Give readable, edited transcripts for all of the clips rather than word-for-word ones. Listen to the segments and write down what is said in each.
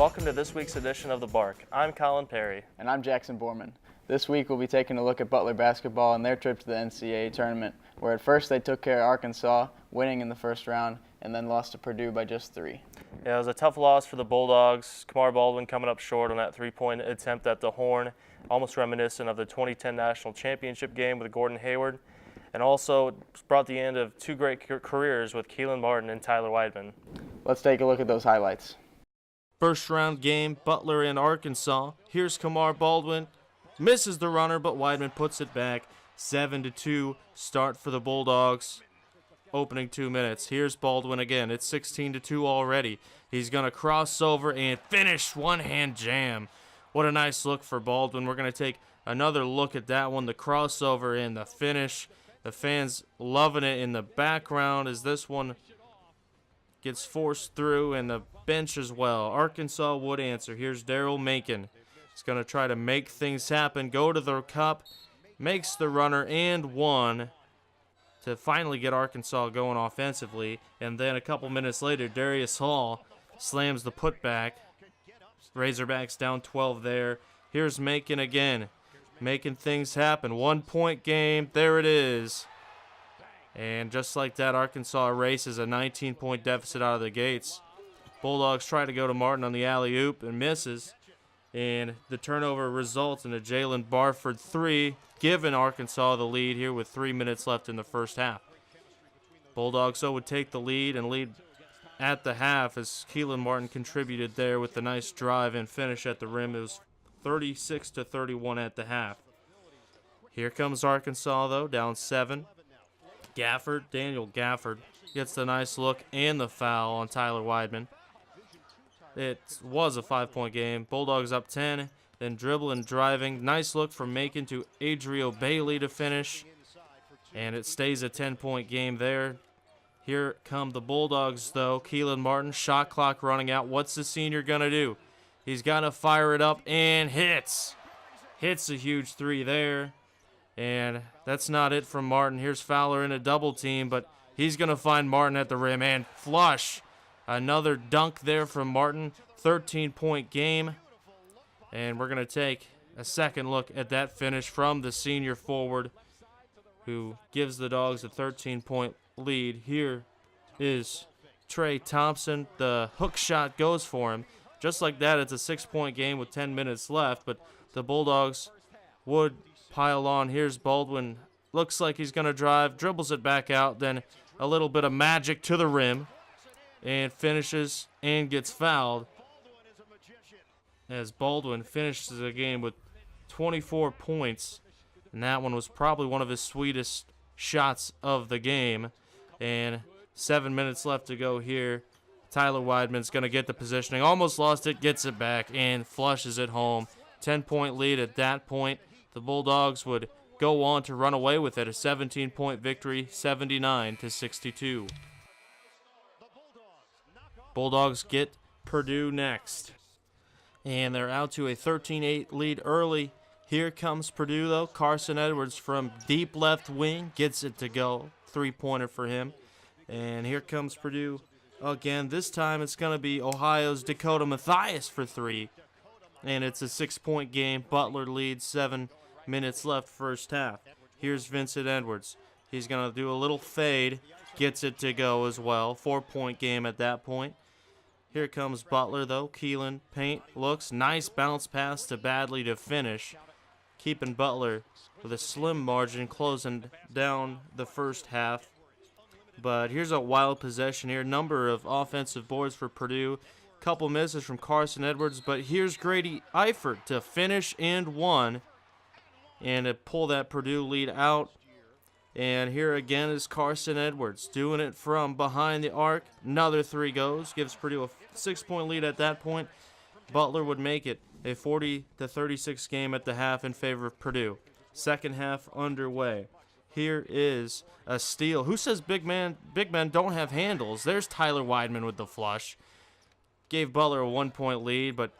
welcome to this week's edition of The Bark. I'm Colin Perry. And I'm Jackson Borman. This week we'll be taking a look at Butler basketball and their trip to the NCAA tournament, where at first they took care of Arkansas, winning in the first round, and then lost to Purdue by just 3. Yeah, it was a tough loss for the Bulldogs. Kamar Baldwin coming up short on that three-point attempt at the horn, almost reminiscent of the 2010 National Championship game with Gordon Hayward, and also brought the end of 2 great careers with Keelan Martin and Tyler Weidman. Let's take a look at those highlights. First round game, Butler and Arkansas. Here's Kamar Baldwin. Misses the runner, but Weidman puts it back. 7-2 start for the Bulldogs. Opening 2 minutes. Here's Baldwin again. It's 16-2 already. He's going to cross over and finish one-hand jam. What a nice look for Baldwin. We're going to take another look at that one, the crossover and the finish. The fans loving it in the background as this one gets forced through, and the bench as well. Arkansas would answer. Here's Daryl Macon. He's going to try to make things happen, go to the cup, makes the runner and one to finally get Arkansas going offensively. And then a couple minutes later, Darius Hall slams the putback. Razorbacks down 12 there. Here's Macon again, making things happen. 1-point game. There it is. And just like that, Arkansas erases a 19-point deficit out of the gates. Bulldogs try to go to Martin on the alley-oop and misses. And the turnover results in a Jalen Barford 3, giving Arkansas the lead here with 3 minutes left in the first half. Bulldogs, so would take the lead and lead at the half as Keelan Martin contributed there with the nice drive and finish at the rim. It was 36-31 at the half. Here comes Arkansas, though, down 7. Daniel Gafford, gets the nice look and the foul on Tyler Weidman. It was a 5-point game. Bulldogs up 10, then dribbling, driving. Nice look from Macon to Adrio Bailey to finish. And it stays a 10-point game there. Here come the Bulldogs, though. Keelan Martin, shot clock running out. What's the senior going to do? He's got to fire it up and hits. Hits a huge 3 there. And that's not it from Martin. Here's Fowler in a double team, but he's going to find Martin at the rim and flush. Another dunk there from Martin. 13-point game. And we're going to take a second look at that finish from the senior forward who gives the Dogs a 13-point lead. Here is Trey Thompson. The hook shot goes for him. Just like that, it's a 6-point game with 10 minutes left, but the Bulldogs would pile on. Here's Baldwin. Looks like he's going to drive, dribbles it back out, then a little bit of magic to the rim, and finishes and gets fouled as Baldwin finishes the game with 24 points. And that one was probably one of his sweetest shots of the game. And 7 minutes left to go here. Tyler Weidman's going to get the positioning. Almost lost it, gets it back, and flushes it home. 10-point lead at that point. The Bulldogs would go on to run away with it. A 17-point victory, 79-62. Bulldogs get Purdue next. And they're out to a 13-8 lead early. Here comes Purdue, though. Carson Edwards from deep left wing gets it to go. 3-pointer for him. And here comes Purdue again. This time it's going to be Ohio's Dakota Mathias for 3. And it's a 6-point game. Butler leads, 7 minutes left first half. Here's Vincent Edwards. He's going to do a little fade. Gets it to go as well. 4-point game at that point. Here comes Butler, though. Keelan, paint, looks. Nice bounce pass to Badley to finish. Keeping Butler with a slim margin, closing down the first half. But here's a wild possession here. Number of offensive boards for Purdue. Couple misses from Carson Edwards. But here's Grady Eifert to finish and one. And to pull that Purdue lead out. And here again is Carson Edwards doing it from behind the arc. Another 3 goes. Gives Purdue a 6-point lead at that point. Butler would make it a 40-36 game at the half in favor of Purdue. Second half underway. Here is a steal. Who says big men don't have handles? There's Tyler Weidman with the flush. Gave Butler a 1-point lead, but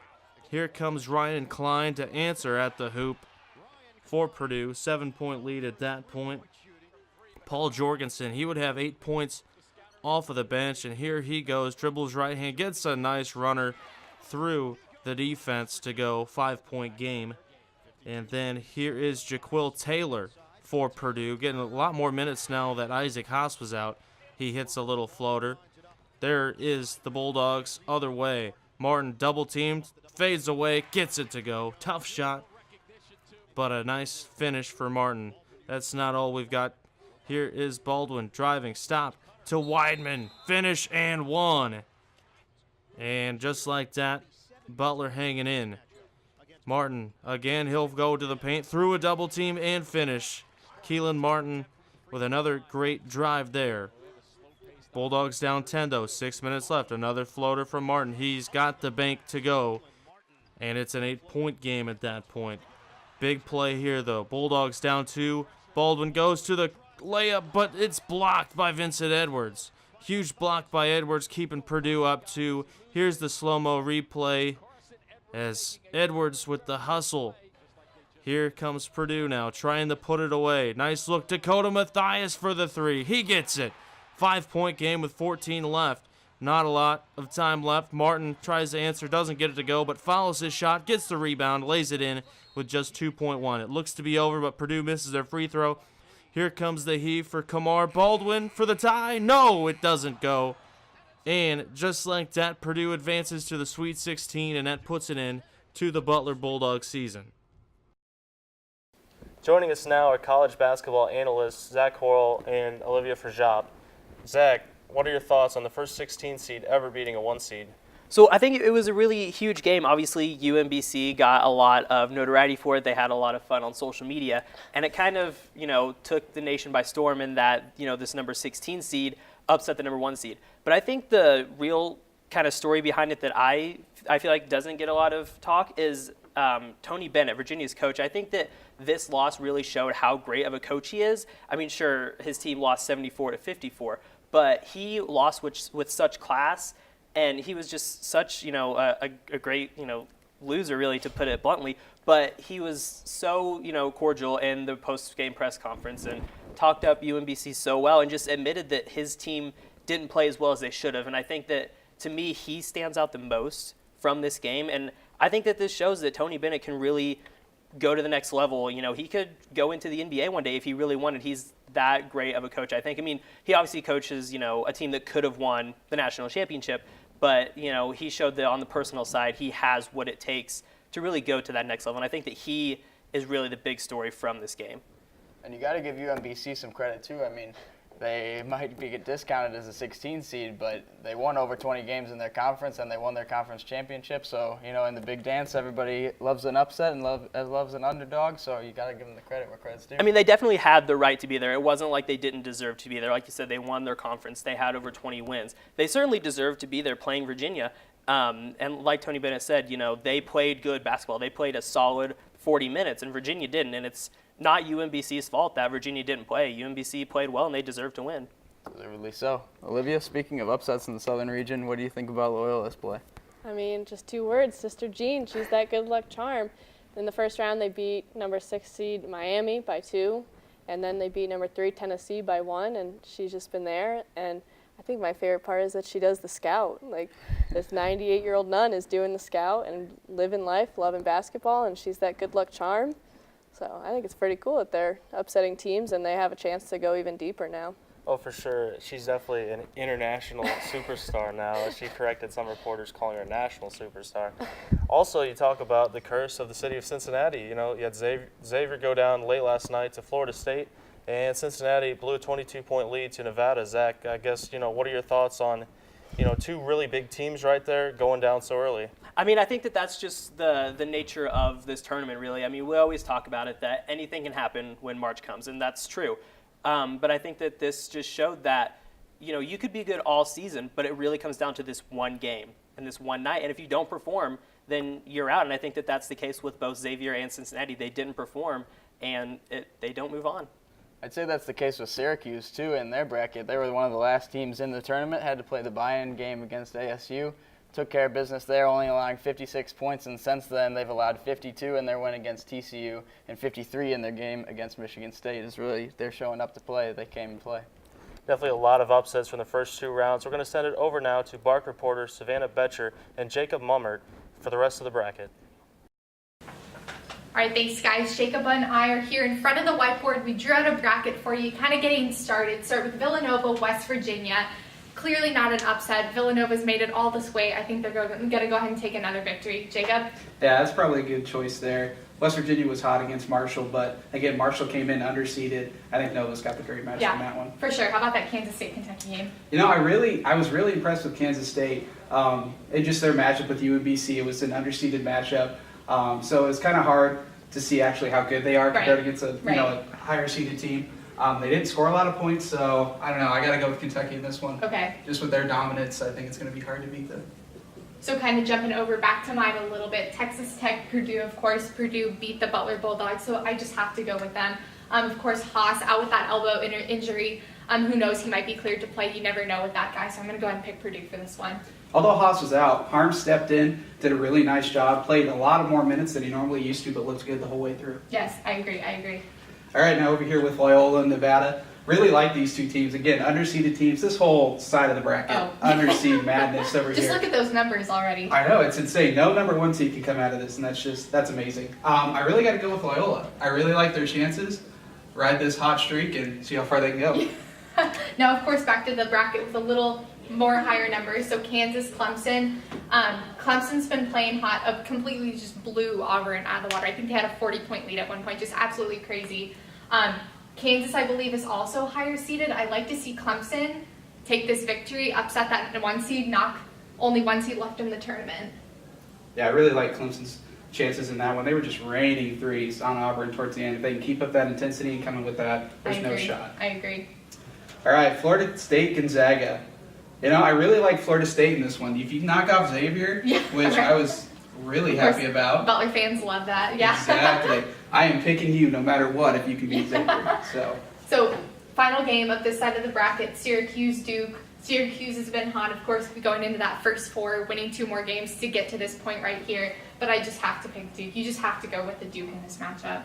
here comes Ryan Klein to answer at the hoop for Purdue. 7-point lead at that point. Paul Jorgensen, he would have 8 points off of the bench, and here he goes. Dribbles right hand, gets a nice runner through the defense to go 5-point game. And then here is Jaquil Taylor for Purdue, getting a lot more minutes now that Isaac Haas was out. He hits a little floater. There is the Bulldogs other way. Martin double teamed, fades away, gets it to go. Tough shot, but a nice finish for Martin. That's not all we've got. Here is Baldwin driving, stop to Weidman, finish and one. And just like that, Butler hanging in. Martin, again, he'll go to the paint, through a double team and finish. Keelan Martin with another great drive there. Bulldogs down 10 though, 6 minutes left. Another floater from Martin. He's got the bank to go, and it's an 8-point game at that point. Big play here though. Bulldogs down 2. Baldwin goes to the layup, but it's blocked by Vincent Edwards. Huge block by Edwards, keeping Purdue up 2. Here's the slow-mo replay as Edwards with the hustle. Here comes Purdue now, trying to put it away. Nice look, Dakota Mathias for the 3. He gets it. 5-point game with 14 left. Not a lot of time left. Martin tries to answer, doesn't get it to go, but follows his shot, gets the rebound, lays it in with just 2.1. It looks to be over, but Purdue misses their free throw. Here comes the heave for Kamar Baldwin for the tie. No, it doesn't go. And just like that, Purdue advances to the Sweet 16, and that puts it in to the Butler Bulldogs season. Joining us now are college basketball analysts Zach Horrell and Olivia Frajap. Zach, what are your thoughts on the first 16 seed ever beating a 1 seed? So I think it was a really huge game. Obviously, UMBC got a lot of notoriety for it. They had a lot of fun on social media. And it kind of, took the nation by storm in that, this number 16 seed upset the number 1 seed. But I think the real kind of story behind it that I feel like doesn't get a lot of talk is Tony Bennett, Virginia's coach. I think that this loss really showed how great of a coach he is. I mean, sure, his team lost 74-54, but he lost with such class, and he was just such, a great, loser, really, to put it bluntly. But he was so, cordial in the post-game press conference and talked up UMBC so well and just admitted that his team didn't play as well as they should have. And I think that, to me, he stands out the most from this game. And I think that this shows that Tony Bennett can really go to the next level. He could go into the NBA one day if he really wanted. He's that great of a coach, I think. I mean, he obviously coaches, a team that could have won the national championship, but, he showed that on the personal side, he has what it takes to really go to that next level. And I think that he is really the big story from this game. And you got to give UMBC some credit, too. I mean, they might be discounted as a 16 seed, but they won over 20 games in their conference, and they won their conference championship. So, in the big dance, everybody loves an upset and loves an underdog, so you got to give them the credit where credit's due. I mean, they definitely had the right to be there. It wasn't like they didn't deserve to be there. Like you said, they won their conference. They had over 20 wins. They certainly deserved to be there playing Virginia. And like Tony Bennett said, they played good basketball. They played a solid 40 minutes, and Virginia didn't. And it's not UMBC's fault that Virginia didn't play. UMBC played well, and they deserved to win. Deservedly so. Olivia, speaking of upsets in the Southern region, what do you think about Loyola's play? I mean, just 2 words, Sister Jean. She's that good luck charm. In the first round, they beat number 6 seed Miami by 2, and then they beat number 3 Tennessee by 1, and she's just been there. And I think my favorite part is that she does the scout. Like, this 98-year-old nun is doing the scout and living life, loving basketball, and she's that good luck charm. So I think it's pretty cool that they're upsetting teams and they have a chance to go even deeper now. Oh, for sure. She's definitely an international superstar now. She corrected some reporters calling her a national superstar. Also, you talk about the curse of the city of Cincinnati. You had Xavier go down late last night to Florida State, and Cincinnati blew a 22-point lead to Nevada. Zach, I guess, what are your thoughts on, 2 really big teams right there going down so early? I mean, I think that that's just the nature of this tournament, really. I mean, we always talk about it, that anything can happen when March comes, and that's true. But I think that this just showed that, you could be good all season, but it really comes down to this one game and this one night. And if you don't perform, then you're out. And I think that that's the case with both Xavier and Cincinnati. They didn't perform, and they don't move on. I'd say that's the case with Syracuse, too, in their bracket. They were one of the last teams in the tournament, had to play the buy-in game against ASU. Took care of business there, only allowing 56 points, and since then they've allowed 52 in their win against TCU and 53 in their game against Michigan State. They're showing up to play. They came and play. Definitely a lot of upsets from the first 2 rounds. We're going to send it over now to Bark reporters Savannah Betcher and Jacob Mummert for the rest of the bracket. All right, thanks guys. Jacob and I are here in front of the whiteboard. We drew out a bracket for you, kind of getting started. Start with Villanova, West Virginia. Clearly not an upset. Villanova's made it all this way. I think they're going to go ahead and take another victory. Jacob? Yeah, that's probably a good choice there. West Virginia was hot against Marshall, but again, Marshall came in underseeded. I think Nova's got the great match on that one. For sure. How about that Kansas State-Kentucky game? You know, I was really impressed with Kansas State. And just their matchup with UMBC, it was an underseeded matchup. So it was kind of hard to see actually how good they are compared against a a higher seeded team. They didn't score a lot of points, so I don't know. I got to go with Kentucky in this one. Okay. Just with their dominance, I think it's going to be hard to beat them. So kind of jumping over back to mine a little bit, Texas Tech, Purdue, of course. Purdue beat the Butler Bulldogs, so I just have to go with them. Of course, Haas out with that elbow injury. Who knows, he might be cleared to play. You never know with that guy, so I'm going to go ahead and pick Purdue for this one. Although Haas was out, Harms stepped in, did a really nice job, played a lot of more minutes than he normally used to, but looked good the whole way through. Yes, I agree. All right, now over here with Loyola and Nevada. Really like these two teams. Again, underseeded teams. This whole side of the bracket, underseed madness over here. Just look at those numbers already. I know, it's insane. No number 1 seed can come out of this, and that's amazing. I really got to go with Loyola. I really like their chances. Ride this hot streak and see how far they can go. Now, of course, back to the bracket with a little more higher numbers. So Kansas, Clemson. Clemson's been playing hot, completely just blew Auburn out of the water. I think they had a 40-point lead at one point, just absolutely crazy. Kansas, I believe, is also higher seeded. I'd like to see Clemson take this victory, upset that 1 seed, knock only 1 seed left in the tournament. Yeah, I really like Clemson's chances in that one. They were just raining threes on Auburn towards the end. If they can keep up that intensity and come in with that, there's no shot. I agree. All right, Florida State, Gonzaga. You know, I really like Florida State in this one. If you knock off Xavier, which I was really happy about. Butler fans love that, yeah. Exactly. I am picking you no matter what if you can beat Xavier. So, final game of this side of the bracket, Syracuse, Duke. Syracuse has been hot, of course, going into that first 4, winning 2 more games to get to this point right here. But I just have to pick Duke. You just have to go with the Duke in this matchup.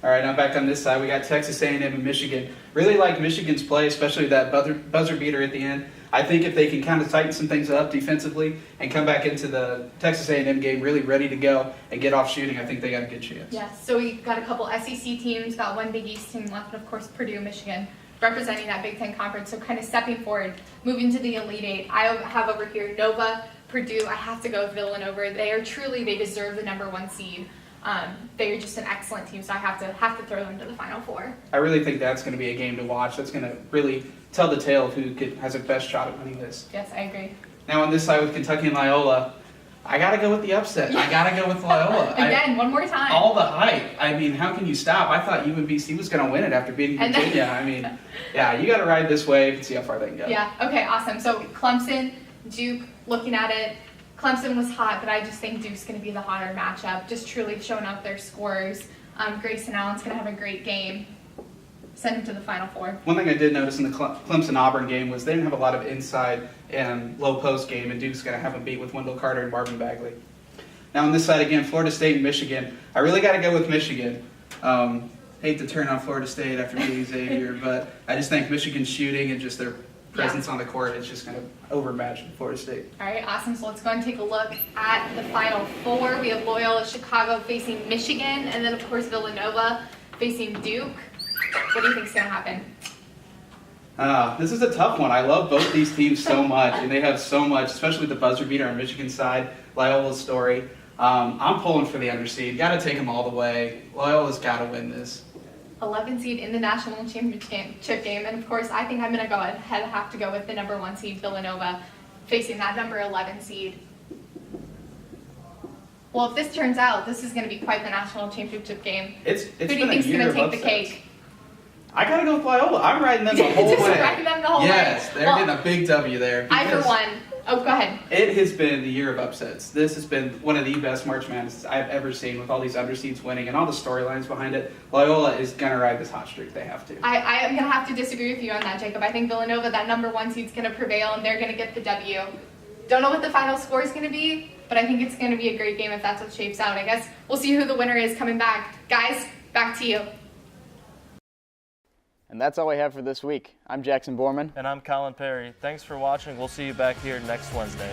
All right, now back on this side, we got Texas A&M and Michigan. Really like Michigan's play, especially that buzzer beater at the end. I think if they can kind of tighten some things up defensively and come back into the Texas A&M game really ready to go and get off shooting, I think they got a good chance. Yeah, so we got a couple SEC teams, got 1 Big East team left, and of course Purdue, Michigan, representing that Big Ten Conference. So kind of stepping forward, moving to the Elite Eight. I have over here Nova, Purdue. I have to go with Villanova. They deserve the number 1 seed. They are just an excellent team, so I have to throw them to the Final Four. I really think that's going to be a game to watch. That's going to really tell the tale of who has a best shot at winning this. Yes, I agree. Now on this side with Kentucky and Loyola, I got to go with the upset. I got to go with Loyola. One more time. All the hype. I mean, how can you stop? I thought UMBC was going to win it after beating Virginia. I mean, yeah, you got to ride this wave and see how far they can go. Yeah, okay, awesome. So Clemson, Duke, looking at it, Clemson was hot, but I just think Duke's going to be the hotter matchup, just truly showing up their scores. Grayson Allen's going to have a great game. Send him to the Final Four. One thing I did notice in the Clemson-Auburn game was they didn't have a lot of inside and low post game, and Duke's going to have them beat with Wendell Carter and Marvin Bagley. Now on this side again, Florida State and Michigan. I really got to go with Michigan. Hate to turn on Florida State after beating Xavier, but I just think Michigan's shooting and just their presence on the court is just going to overmatch Florida State. All right, awesome. So let's go and take a look at the Final Four. We have Loyola Chicago facing Michigan, and then, of course, Villanova facing Duke. What do you think is going to happen? This is a tough one. I love both these teams so much, and they have so much, especially the buzzer beater on Michigan's side, Loyola's story. I'm pulling for the underseed. Got to take them all the way. Loyola's got to win this. 11 seed in the national championship game, and of course I think I'm going to have to go with the number 1 seed Villanova facing that number 11 seed. Well, if this turns out, this is going to be quite the national championship game. It's Who do you think is going to take the cake? I got to go with Loyola. I'm riding them the whole Just way. riding them the whole way. Yes, they're getting a big W there. I, for one, go ahead. It has been the year of upsets. This has been one of the best March Madness I've ever seen, with all these underseeds winning and all the storylines behind it. Loyola is going to ride this hot streak. They have to. I am going to have to disagree with you on that, Jacob. I think Villanova, that number 1 seed, is going to prevail, and they're going to get the W. Don't know what the final score is going to be, but I think it's going to be a great game if that's what shapes out. I guess we'll see who the winner is coming back. Guys, back to you. And that's all we have for this week. I'm Jackson Borman. And I'm Colin Perry. Thanks for watching. We'll see you back here next Wednesday.